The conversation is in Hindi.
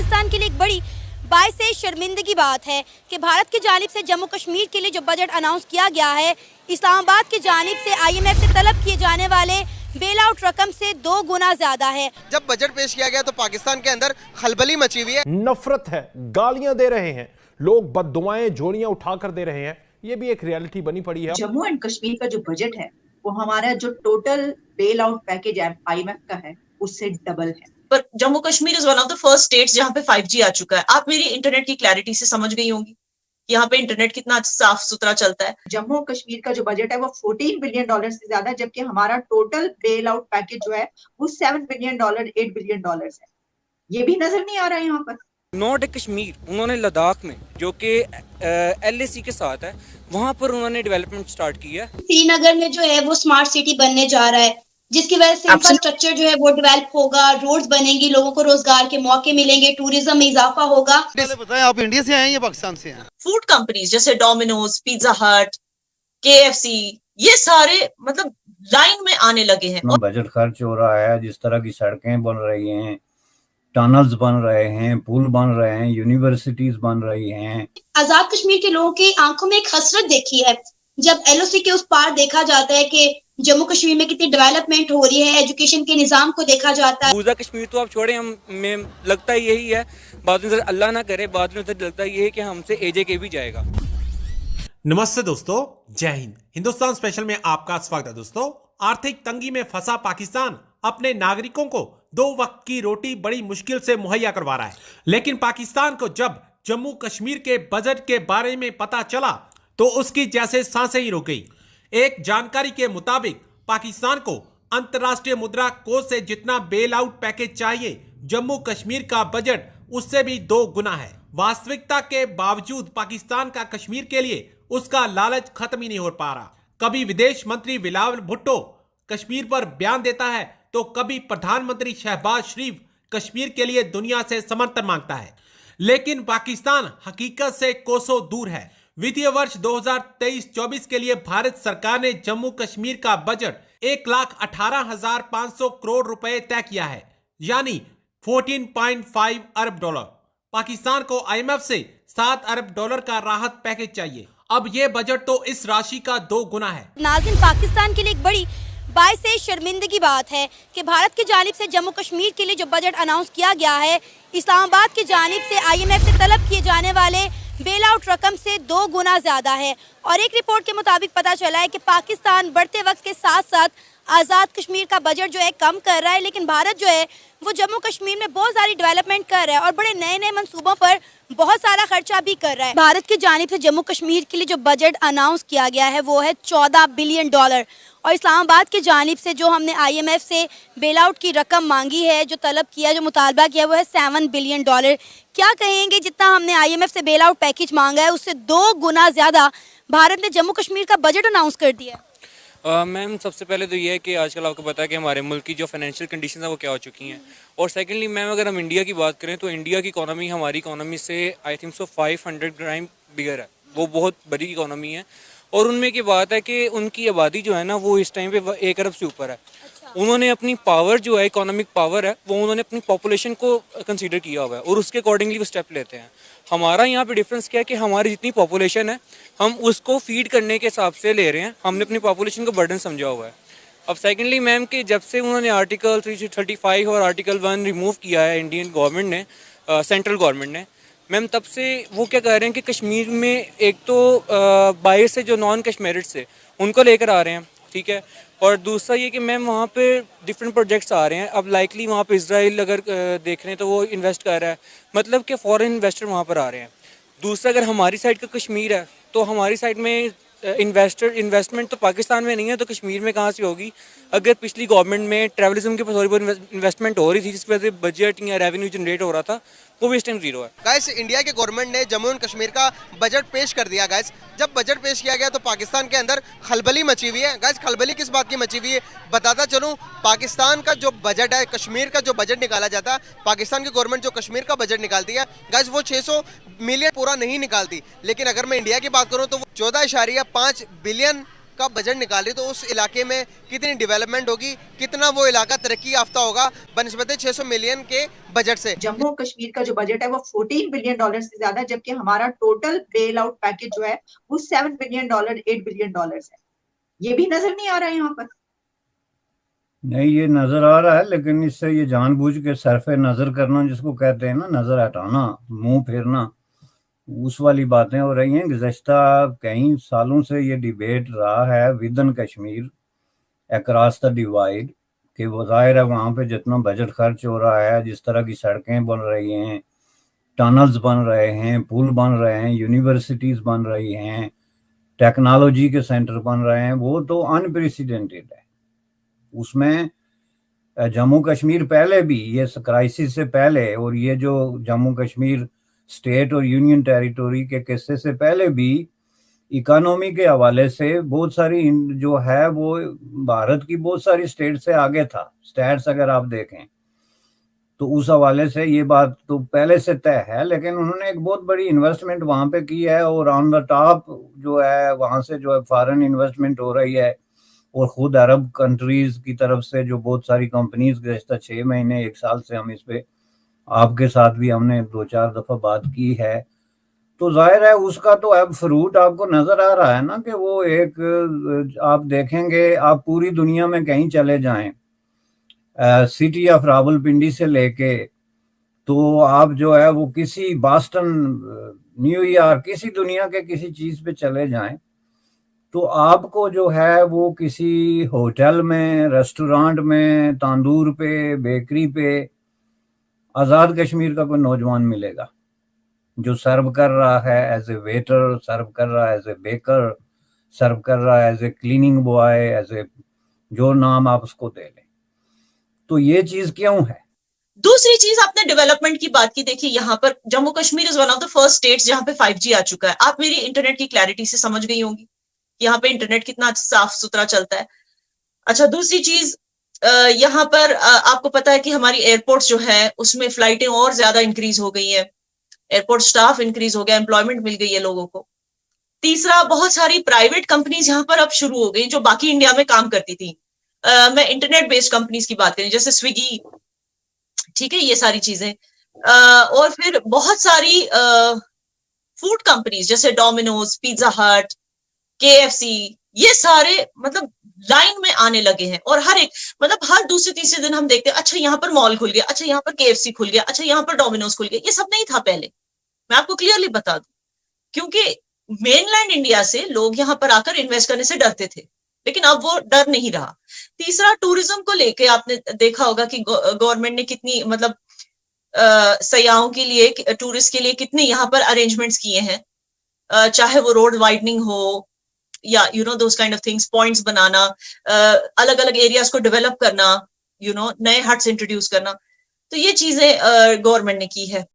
पाकिस्तान के लिए एक बड़ी बाइसे शर्मिंदगी बात है कि भारत की जानिब से जम्मू कश्मीर के लिए जो बजट अनाउंस किया गया है, इस्लामाबाद की जानिब से IMF से तलब किए जाने वाले बेल आउट रकम से 2 गुना ज्यादा है। जब बजट पेश किया गया तो पाकिस्तान के अंदर खलबली मची हुई है, नफरत है, गालियां दे रहे हैं लोग, बद्दुआएं झोलियां उठाकर दे रहे हैं। ये भी एक रियलिटी बनी पड़ी है। जम्मू एंड कश्मीर का जो बजट है वो हमारा जो total bail out package IMF का है उससे डबल है। पर Jammu Kashmir is one of the first states जहां पे 5G आ चुका है। आप मेरी इंटरनेट की क्लैरिटी से समझ गई होंगी यहाँ पे इंटरनेट कितना साफ सुथरा चलता है। जम्मू कश्मीर का जो बजट है वो $14 बिलियन से ज्यादा, जबकि हमारा टोटल बेल आउट पैकेज जो है वो $7 बिलियन, $8 बिलियन है। ये भी नजर नहीं आ रहा है यहाँ पर। नॉर्थ कश्मीर, उन्होंने लद्दाख में जो कि LAC के साथ है, वहां पर उन्होंने डेवलपमेंट स्टार्ट की है। श्रीनगर में जो है वो स्मार्ट सिटी बनने जा रहा है, जिसकी वजह से इंफ्रास्ट्रक्चर जो है वो डेवलप होगा, रोड्स बनेंगी, लोगों को रोजगार के मौके मिलेंगे, टूरिज्म में इजाफा होगा। बताएं आप इंडिया से आए हैं या पाकिस्तान से हैं? फूड कंपनीज जैसे डोमिनोज, पिज्जा हट, KFC, ये सारे मतलब लाइन में आने लगे हैं। बजट खर्च हो रहा है, जिस तरह की सड़कें बन रही हैं, टनल्स बन रहे हैं, पुल बन रहे हैं, यूनिवर्सिटीज बन रही हैं। आजाद कश्मीर के लोगों की आंखों में एक हसरत देखी है जब LOC के उस पार देखा जाता है कि जम्मू कश्मीर में कितनी डेवलपमेंट हो रही है, एजुकेशन के निजाम को देखा जाता है। पूरा कश्मीर तो आप छोड़े, हम में लगता है यही है, बाद में अल्लाह ना करे, बाद में लगता है यही कि हमसे AJK भी जाएगा। नमस्ते दोस्तों, जय हिंद। हिंदुस्तान स्पेशल में आपका स्वागत है। दोस्तों, आर्थिक तंगी में फंसा पाकिस्तान अपने नागरिकों को 2 वक्त की रोटी बड़ी मुश्किल से मुहैया करवा रहा है, लेकिन पाकिस्तान को जब जम्मू कश्मीर के बजट के बारे में पता चला तो उसकी जैसे सांसें ही रुक गई। एक जानकारी के मुताबिक पाकिस्तान को अंतर्राष्ट्रीय मुद्रा कोष से जितना बेल आउट पैकेज चाहिए, जम्मू कश्मीर का बजट उससे भी 2 गुना है। वास्तविकता के बावजूद पाकिस्तान का कश्मीर के लिए उसका लालच खत्म ही नहीं हो पा रहा। कभी विदेश मंत्री बिलावल भुट्टो कश्मीर पर बयान देता है तो कभी प्रधानमंत्री शहबाज शरीफ कश्मीर के लिए दुनिया से समर्थन मांगता है, लेकिन पाकिस्तान हकीकत से कोसों दूर है। वित्तीय वर्ष 2023-24 के लिए भारत सरकार ने जम्मू कश्मीर का बजट 1,18,500 करोड़ रुपए तय किया है, यानी $14.5 अरब। पाकिस्तान को IMF से $7 अरब का राहत पैकेज चाहिए। अब ये बजट तो इस राशि का 2 गुना है। नाज़रीन, पाकिस्तान के लिए एक बड़ी बाइसे शर्मिंदगी बात है कि भारत की जानिब से जम्मू कश्मीर के लिए जो बजट अनाउंस किया गया है, इस्लामाबाद की जानिब से IMF से तलब किए जाने वाले बेल आउट रकम से 2 गुना ज्यादा है। और एक रिपोर्ट के मुताबिक पता चला है कि पाकिस्तान बढ़ते वक्त के साथ साथ आज़ाद कश्मीर का बजट जो है कम कर रहा है, लेकिन भारत जो है वो जम्मू कश्मीर में बहुत सारी डेवलपमेंट कर रहा है और बड़े नए नए मंसूबों पर बहुत सारा खर्चा भी कर रहा है। भारत की जानिब से जम्मू कश्मीर के लिए जो बजट अनाउंस किया गया है वो है $14 बिलियन, और इस्लामाबाद की जानिब से जो हमने IMF से बेल आउट की रकम मांगी है, जो तलब किया, जो मुतालबा किया, वो है $7 बिलियन। क्या कहेंगे, जितना हमने IMF से बेल आउट पैकेज मांगा है उससे 2 गुना ज्यादा भारत ने जम्मू कश्मीर का बजट अनाउंस कर दिया। मैम, सबसे पहले तो ये है कि आजकल आपको पता है कि हमारे मुल्क की जो फाइनेंशियल कंडीशन है वो क्या हो चुकी हैं, और सेकेंडली मैम अगर हम इंडिया की बात करें तो इंडिया की इकोनॉमी हमारी इकोनॉमी से आई थिंक 500 टाइम बिगर है, वो बहुत बड़ी इकोनॉमी है। और उनमें की बात है कि उनकी आबादी जो है ना वो इस टाइम पे 1 अरब से ऊपर है। उन्होंने अपनी पावर जो है, इकोनॉमिक पावर है, वो उन्होंने अपनी पॉपुलेशन को कंसीडर किया हुआ है और उसके अकॉर्डिंगली वो स्टेप लेते हैं। हमारा यहाँ पे डिफरेंस क्या है कि हमारी जितनी पॉपुलेशन है हम उसको फीड करने के हिसाब से ले रहे हैं, हमने अपनी पॉपुलेशन को बर्डन समझा हुआ है। अब सेकेंडली मैम कि जब से उन्होंने आर्टिकल 335 और आर्टिकल 1 रिमूव किया है इंडियन गवर्नमेंट ने, सेंट्रल गवर्नमेंट ने, मैम तब से वो क्या कह रहे हैं कि कश्मीर में एक तो बाहर से जो नॉन कश्मीरिट्स है उनको लेकर आ रहे हैं, ठीक है, और दूसरा ये कि मैम वहाँ पे डिफरेंट प्रोजेक्ट्स आ रहे हैं। अब लाइकली वहाँ पे इजराइल अगर देख रहे हैं तो वो इन्वेस्ट कर रहा है, मतलब कि फॉरेन इन्वेस्टर वहाँ पर आ रहे हैं। दूसरा अगर हमारी साइड का कश्मीर है तो हमारी साइड में इन्वेस्टमेंट तो पाकिस्तान में नहीं है तो कश्मीर में कहाँ से होगी। अगर पिछली गवर्नमेंट में ट्रैवलिज्म के ऊपर इन्वेस्टमेंट हो रही थी जिसकी वजह से बजट या रेवेन्यू जनरेट हो रहा था, वो भी इस टाइम 0 है। गाइस, इंडिया के गवर्नमेंट ने जम्मू एंड कश्मीर का बजट पेश कर दिया। गाइस, जब बजट पेश किया गया तो पाकिस्तान के अंदर खलबली मची हुई है। गाइस, खलबली किस बात की मची हुई है बताता चलूं। पाकिस्तान का जो बजट है, कश्मीर का जो बजट निकाला जाता है, पाकिस्तान की गवर्नमेंट जो कश्मीर का बजट निकालती है गाइस, वो 600 मिलियन पूरा नहीं निकालती। लेकिन अगर मैं इंडिया की बात करूं तो 14.5 बिलियन का बजट निकाले तो उस इलाके में कितनी डेवलपमेंट होगी, कितना वो इलाका तरक्की याफ्ता होगा बनस्बत 600 मिलियन के बजट से। जम्मू कश्मीर का जो बजट है वो $14 बिलियन से ज्यादा, जबकि हमारा टोटल बेल आउट पैकेज जो है वो $7 बिलियन, $8 बिलियन है। ये भी नजर नहीं आ रहा है यहाँ पर। नहीं, ये नजर आ रहा है, लेकिन इससे ये जानबूझ के सरफे नजर करना जिसको कहते हैं ना, नजर हटाना, मुंह फेरना, उस वाली बातें हो रही हैं। गुज़श्ता कई सालों से ये डिबेट रहा है within Kashmir across the divide कि वो ज़ाहिर है वहाँ पे जितना बजट खर्च हो रहा है, जिस तरह की सड़कें बन रही हैं, टनल्स बन रहे हैं, पुल बन रहे हैं, यूनिवर्सिटीज़ बन रही हैं, टेक्नोलॉजी के सेंटर बन रहे हैं, वो तो अनप्रेसिडेंटेड है। उसमें जम्मू कश्मीर पहले भी, ये क्राइसिस से पहले और ये जो जम्मू कश्मीर स्टेट और यूनियन टेरिटोरी के किस्से से पहले भी इकोनॉमी के हवाले से बहुत सारी जो है वो भारत की बहुत सारी स्टेट से आगे था। स्टैट्स अगर आप देखें तो उस हवाले से ये बात तो पहले से तय है, लेकिन उन्होंने एक बहुत बड़ी इन्वेस्टमेंट वहाँ पे की है और ऑन द टॉप जो है वहाँ से जो है फॉरेन इन्वेस्टमेंट हो रही है और खुद अरब कंट्रीज की तरफ से जो बहुत सारी कंपनीज गुज़श्ता 6 महीने 1 साल से हम इस पे आपके साथ भी हमने 2-4 दफा बात की है, तो जाहिर है उसका तो अब फ्रूट आपको नजर आ रहा है ना कि वो एक आप देखेंगे, आप पूरी दुनिया में कहीं चले जाएं, सिटी ऑफ रावलपिंडी से लेके तो आप जो है वो किसी बॉस्टन, न्यूयॉर्क, किसी दुनिया के किसी चीज पे चले जाएं तो आपको जो है वो किसी होटल में, रेस्टोरेंट में, तंदूर पे, बेकरी पे आज़ाद कश्मीर का कोई नौजवान मिलेगा जो सर्व कर रहा है एज ए वेटर, सर्व कर रहा है एज ए बेकर, सर्व कर रहा है as a cleaning boy, as a जो नाम आप उसको दे लें। तो ये चीज क्यों है? दूसरी चीज, आपने डेवलपमेंट की बात की। देखिए यहाँ पर Jammu Kashmir is one of the first states जहां पे 5G आ चुका है। आप मेरी इंटरनेट की क्लैरिटी से समझ गई होंगी यहाँ पे इंटरनेट कितना साफ सुथरा चलता है। अच्छा, दूसरी चीज, यहाँ पर आपको पता है कि हमारी एयरपोर्ट्स जो है उसमें फ्लाइटें और ज्यादा इंक्रीज हो गई है, एयरपोर्ट स्टाफ इंक्रीज हो गया, एम्प्लॉयमेंट मिल गई है लोगों को। तीसरा, बहुत सारी प्राइवेट कंपनीज यहाँ पर अब शुरू हो गई जो बाकी इंडिया में काम करती थी। मैं इंटरनेट बेस्ड कंपनीज की बात करें, जैसे स्विगी, ठीक है, ये सारी चीजें। और फिर बहुत सारी फूड कंपनीज जैसे डोमिनोज, पिज्जा हट, KFC, ये सारे मतलब लाइन में आने लगे हैं। और हर एक मतलब हर दूसरे तीसरे दिन हम देखते हैं, अच्छा यहाँ पर मॉल खुल गया, अच्छा यहाँ पर KFC खुल गया, अच्छा यहाँ पर डोमिनोज खुल गया। ये सब नहीं था पहले, मैं आपको क्लियरली बता दूं, क्योंकि मेनलैंड इंडिया से लोग यहाँ पर आकर इन्वेस्ट करने से डरते थे, लेकिन अब वो डर नहीं रहा। तीसरा, टूरिज्म को लेके आपने देखा होगा कि गवर्नमेंट ने कितनी मतलब सयाहों के लिए, टूरिस्ट के लिए कितने यहाँ पर अरेंजमेंट्स किए हैं, चाहे वो रोड वाइडनिंग हो या those kind of things, points बनाना, अलग अलग एरियाज को डेवलप करना, नए हट्स इंट्रोड्यूस करना। तो ये चीजें गवर्नमेंट ने की है।